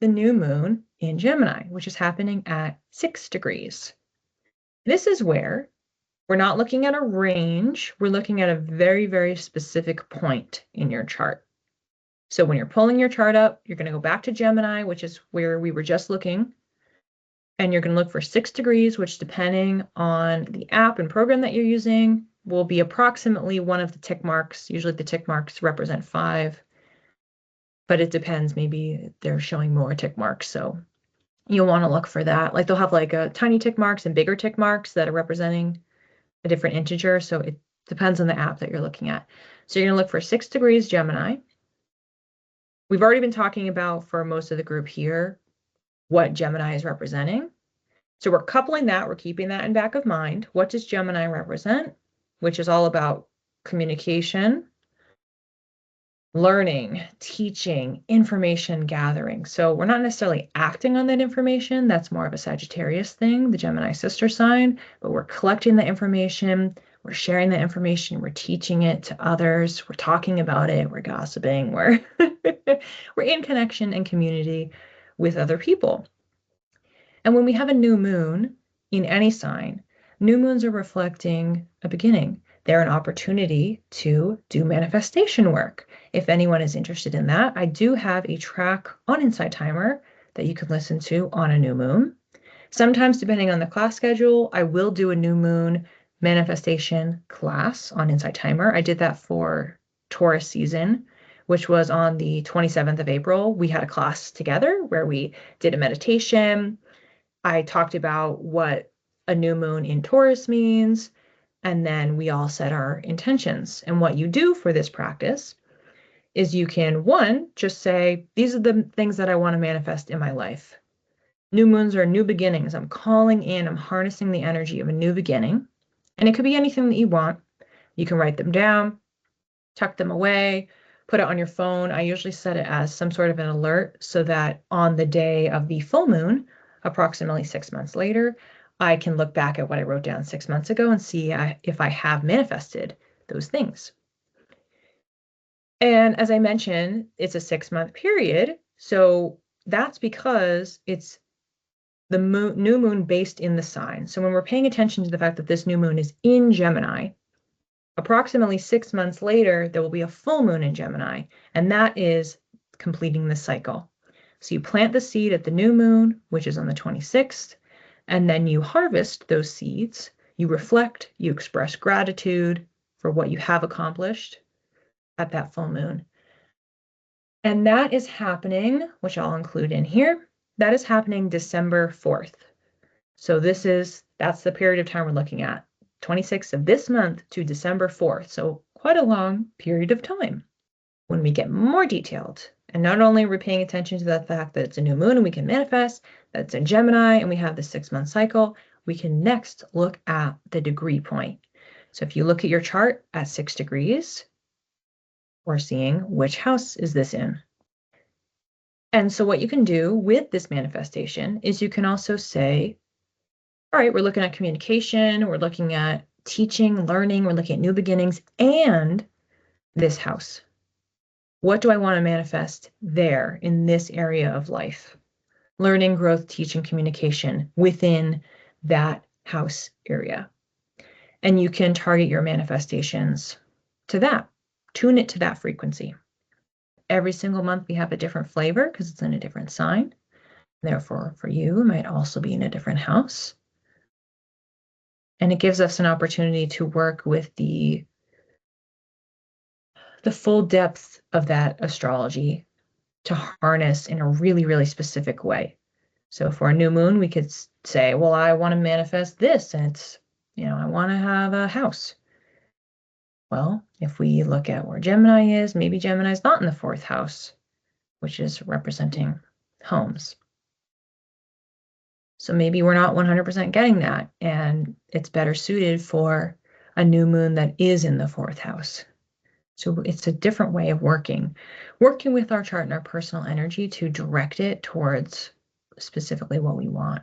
the new moon in Gemini, which is happening at 6 degrees. This is where we're not looking at a range, we're looking at a very, very specific point in your chart. So when you're pulling your chart up, you're going to go back to Gemini, which is where we were just looking, and you're going to look for 6 degrees, which depending on the app and program that you're using will be approximately one of the tick marks. Usually the tick marks represent 5, but it depends. Maybe they're showing more tick marks, so you'll want to look for that. Like they'll have like a tiny tick marks and bigger tick marks that are representing a different integer, so it depends on the app that you're looking at. So you're going to look for 6 degrees Gemini. We've already been talking about, for most of the group here, what Gemini is representing. So we're coupling that, we're keeping that in back of mind. What does Gemini represent? Which is all about communication, learning, teaching, information gathering. So we're not necessarily acting on that information. That's more of a Sagittarius thing, the Gemini sister sign, but we're collecting the information, we're sharing the information, we're teaching it to others, we're talking about it, we're gossiping, we're in connection and community with other people. And when we have a new moon in any sign, new moons are reflecting a beginning. They're an opportunity to do manifestation work. If anyone is interested in that, I do have a track on Insight Timer that you can listen to on a new moon. Sometimes, depending on the class schedule, I will do a new moon manifestation class on Insight Timer. I did that for Taurus season, which was on the 27th of April. We had a class together where we did a meditation. I talked about what a new moon in Taurus means, and then we all set our intentions. And what you do for this practice is you can, one, just say, these are the things that I want to manifest in my life. New moons are new beginnings. I'm calling in, I'm harnessing the energy of a new beginning. And it could be anything that you want. You can write them down, tuck them away, put it on your phone. I usually set it as some sort of an alert so that on the day of the full moon, approximately 6 months later, I can look back at what I wrote down 6 months ago and see if I have manifested those things. And as I mentioned, it's a 6-month period. So that's because it's the new moon based in the sign. So when we're paying attention to the fact that this new moon is in Gemini, approximately 6 months later, there will be a full moon in Gemini, and that is completing the cycle. So you plant the seed at the new moon, which is on the 26th, and then you harvest those seeds. You reflect, you express gratitude for what you have accomplished at that full moon. And that is happening, which I'll include in here, that is happening December 4th. So that's the period of time we're looking at, 26th of this month to December 4th. So quite a long period of time. When we get more detailed, and not only are we paying attention to the fact that it's a new moon and we can manifest, that it's in Gemini and we have the 6-month cycle, we can next look at the degree point. So if you look at your chart at 6 degrees, we're seeing which house is this in. And so what you can do with this manifestation is you can also say, all right, we're looking at communication, we're looking at teaching, learning, we're looking at new beginnings, and this house. What do I want to manifest there in this area of life? Learning, growth, teaching, communication within that house area. And you can target your manifestations to that, tune it to that frequency. Every single month we have a different flavor because it's in a different sign. Therefore, for you, it might also be in a different house. And it gives us an opportunity to work with the full depth of that astrology to harness in a really, really specific way. So for a new moon, we could say, well, I want to manifest this, and it's, I want to have a house. Well, if we look at where Gemini is, maybe Gemini is not in the 4th house, which is representing homes. So maybe we're not 100% getting that, and it's better suited for a new moon that is in the 4th house. So it's a different way of working with our chart and our personal energy to direct it towards specifically what we want.